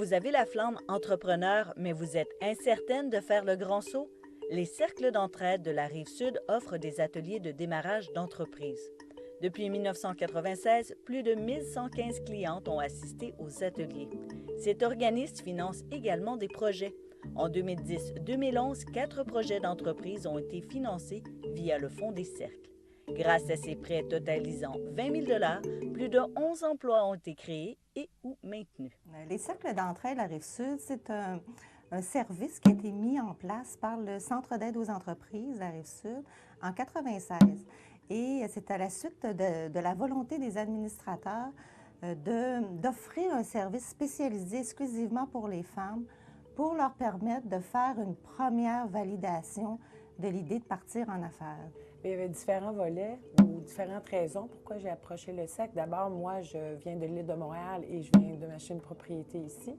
Vous avez la flamme entrepreneur, mais vous êtes incertaine de faire le grand saut? Les cercles d'entraide de la Rive-Sud offrent des ateliers de démarrage d'entreprise. Depuis 1996, plus de 1115 clientes ont assisté aux ateliers. Cet organisme finance également des projets. En 2010-2011, 4 projets d'entreprise ont été financés via le Fonds des cercles. Grâce à ces prêts totalisant 20 000 $, plus de 11 emplois ont été créés et ou maintenus. Les cercles d'entraide de la Rive-Sud, c'est un service qui a été mis en place par le Centre d'aide aux entreprises de la Rive-Sud en 1996. Et c'est à la suite de la volonté des administrateurs d'offrir un service spécialisé exclusivement pour les femmes pour leur permettre de faire une première validation de l'idée de partir en affaires. Il y avait différents volets ou différentes raisons pourquoi j'ai approché le SEC. D'abord, moi, je viens de l'île de Montréal et je viens de m'acheter une propriété ici.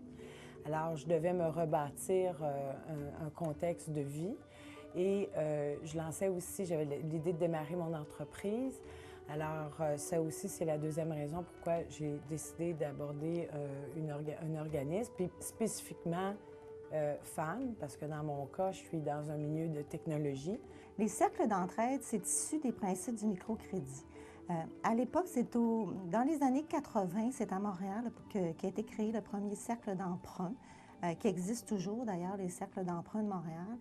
Alors, je devais me rebâtir un contexte de vie. Et je lançais aussi, j'avais l'idée de démarrer mon entreprise. Alors, ça aussi, c'est la deuxième raison pourquoi j'ai décidé d'aborder un organisme, puis spécifiquement femmes, parce que dans mon cas, je suis dans un milieu de technologie. Les cercles d'entraide, c'est issu des principes du microcrédit. À l'époque, dans les années 80, c'est à Montréal qu'a été créé le premier cercle d'emprunt, qui existe toujours d'ailleurs, les cercles d'emprunt de Montréal.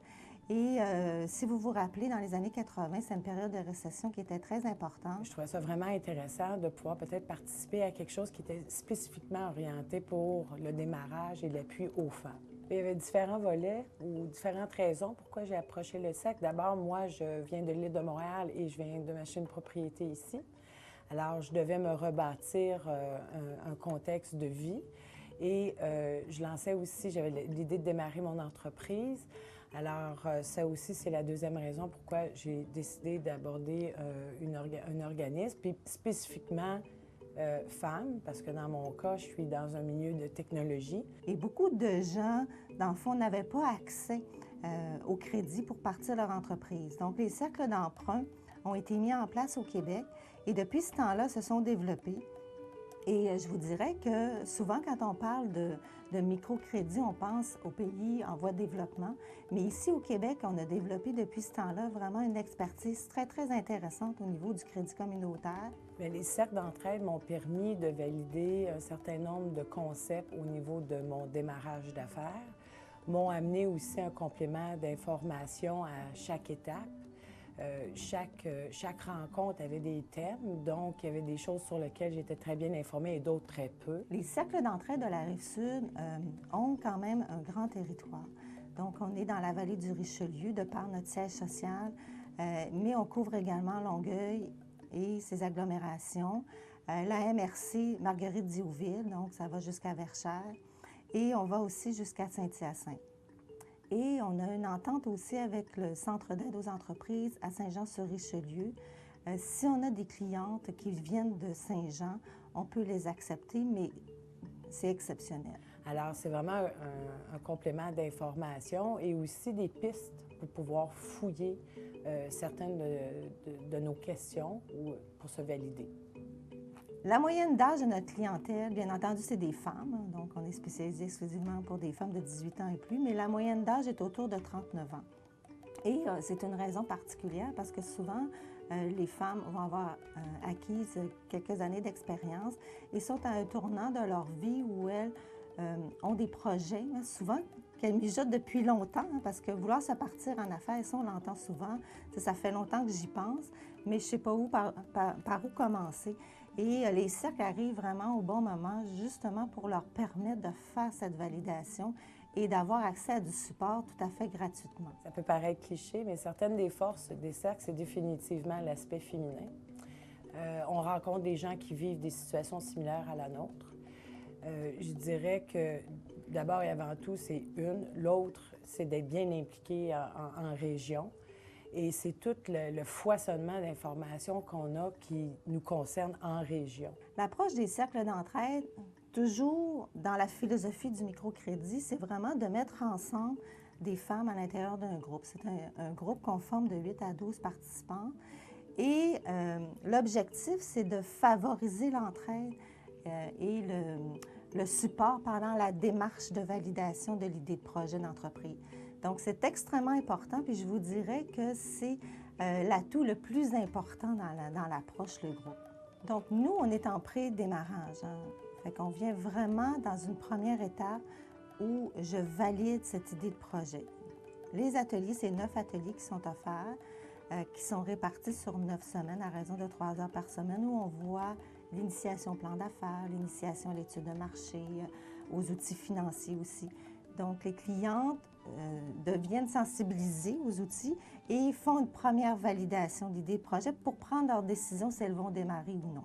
Et si vous vous rappelez, dans les années 80, c'est une période de récession qui était très importante. Je trouvais ça vraiment intéressant de pouvoir peut-être participer à quelque chose qui était spécifiquement orienté pour le démarrage et l'appui aux femmes. Il y avait différents volets ou différentes raisons pourquoi j'ai approché le SEC. D'abord, moi, je viens de l'île de Montréal et je viens de m'acheter une propriété ici. Alors, je devais me rebâtir un contexte de vie. Et je lançais aussi, j'avais l'idée de démarrer mon entreprise. Alors, ça aussi, c'est la deuxième raison pourquoi j'ai décidé d'aborder un organisme, puis spécifiquement femmes, parce que dans mon cas, je suis dans un milieu de technologie. Et beaucoup de gens, dans le fond, n'avaient pas accès au crédit pour partir leur entreprise. Donc, les cercles d'emprunt ont été mis en place au Québec et depuis ce temps-là, se sont développés. Et je vous dirais que souvent, quand on parle de microcrédit, on pense aux pays en voie de développement. Mais ici, au Québec, on a développé depuis ce temps-là vraiment une expertise très, très intéressante au niveau du crédit communautaire. Bien, les cercles d'entraide m'ont permis de valider un certain nombre de concepts au niveau de mon démarrage d'affaires, m'ont amené aussi un complément d'information à chaque étape. Chaque rencontre avait des thèmes, donc il y avait des choses sur lesquelles j'étais très bien informée et d'autres très peu. Les cercles d'entraide de la Rive-Sud ont quand même un grand territoire. Donc, on est dans la vallée du Richelieu de par notre siège social, mais on couvre également Longueuil et ses agglomérations. La MRC Marguerite-Diouville, donc ça va jusqu'à Verchères, et on va aussi jusqu'à Saint-Hyacinthe. Et on a une entente aussi avec le Centre d'aide aux entreprises à Saint-Jean-sur-Richelieu. Si on a des clientes qui viennent de Saint-Jean, on peut les accepter, mais c'est exceptionnel. Alors, c'est vraiment un complément d'information et aussi des pistes pour pouvoir fouiller certaines de nos questions ou pour se valider. La moyenne d'âge de notre clientèle, bien entendu, c'est des femmes. Donc, on est spécialisé exclusivement pour des femmes de 18 ans et plus, mais la moyenne d'âge est autour de 39 ans. Et c'est une raison particulière parce que souvent, les femmes vont avoir acquis quelques années d'expérience et sont à un tournant de leur vie où elles ont des projets, hein, souvent qu'elles mijotent depuis longtemps, hein, parce que vouloir se partir en affaires, ça, on l'entend souvent. Ça fait longtemps que j'y pense, mais je ne sais pas par où commencer. Et les cercles arrivent vraiment au bon moment, justement pour leur permettre de faire cette validation et d'avoir accès à du support tout à fait gratuitement. Ça peut paraître cliché, mais certaines des forces des cercles, c'est définitivement l'aspect féminin. On rencontre des gens qui vivent des situations similaires à la nôtre. Je dirais que d'abord et avant tout, c'est une. L'autre, c'est d'être bien impliqué en région. Et c'est tout le foisonnement d'informations qu'on a qui nous concerne en région. L'approche des cercles d'entraide, toujours dans la philosophie du microcrédit, c'est vraiment de mettre ensemble des femmes à l'intérieur d'un groupe. C'est un groupe qu'on forme de 8 à 12 participants. Et l'objectif, c'est de favoriser l'entraide et le support pendant la démarche de validation de l'idée de projet d'entreprise. Donc, c'est extrêmement important, puis je vous dirais que c'est l'atout le plus important dans l'approche, le groupe. Donc, nous, on est en pré-démarrage. Hein. Fait qu'on vient vraiment dans une première étape où je valide cette idée de projet. Les ateliers, c'est 9 ateliers qui sont offerts, qui sont répartis sur 9 semaines à raison de 3 heures par semaine, où on voit l'initiation au plan d'affaires, l'initiation à l'étude de marché, aux outils financiers aussi. Donc, les clientes deviennent sensibilisées aux outils et font une première validation d'idées de projet pour prendre leur décision si elles vont démarrer ou non.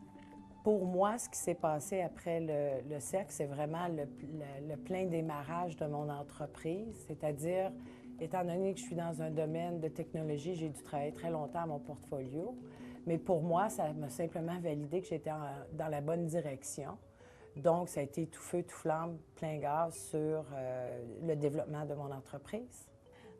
Pour moi, ce qui s'est passé après le cercle, c'est vraiment le plein démarrage de mon entreprise, c'est-à-dire, étant donné que je suis dans un domaine de technologie, j'ai dû travailler très longtemps à mon portfolio, mais pour moi, ça m'a simplement validé que j'étais dans la bonne direction. Donc, ça a été tout feu, tout flamme, plein gaz sur le développement de mon entreprise.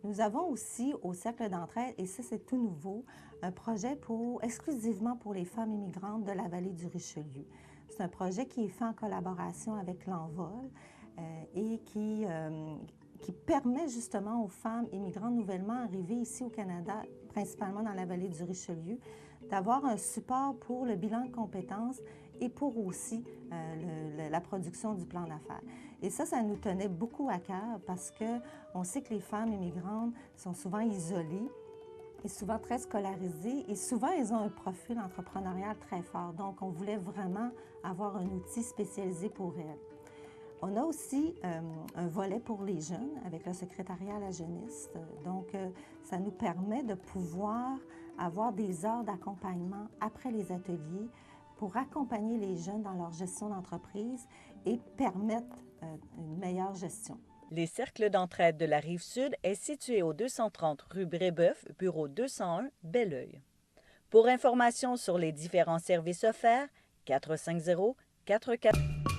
Nous avons aussi au Cercle d'entraide, et ça c'est tout nouveau, un projet exclusivement pour les femmes immigrantes de la vallée du Richelieu. C'est un projet qui est fait en collaboration avec l'Envol et qui permet justement aux femmes immigrantes nouvellement arrivées ici au Canada, principalement dans la vallée du Richelieu, d'avoir un support pour le bilan de compétences et pour aussi la production du plan d'affaires. Et ça nous tenait beaucoup à cœur parce qu'on sait que les femmes immigrantes sont souvent isolées et souvent très scolarisées et souvent elles ont un profil entrepreneurial très fort. Donc, on voulait vraiment avoir un outil spécialisé pour elles. On a aussi un volet pour les jeunes avec le secrétariat à la jeunesse. Donc, ça nous permet de pouvoir avoir des heures d'accompagnement après les ateliers pour accompagner les jeunes dans leur gestion d'entreprise et permettre une meilleure gestion. Les cercles d'entraide de la Rive-Sud est situé au 230 rue Brébeuf, bureau 201, Belleuil. Pour information sur les différents services offerts, 450-44...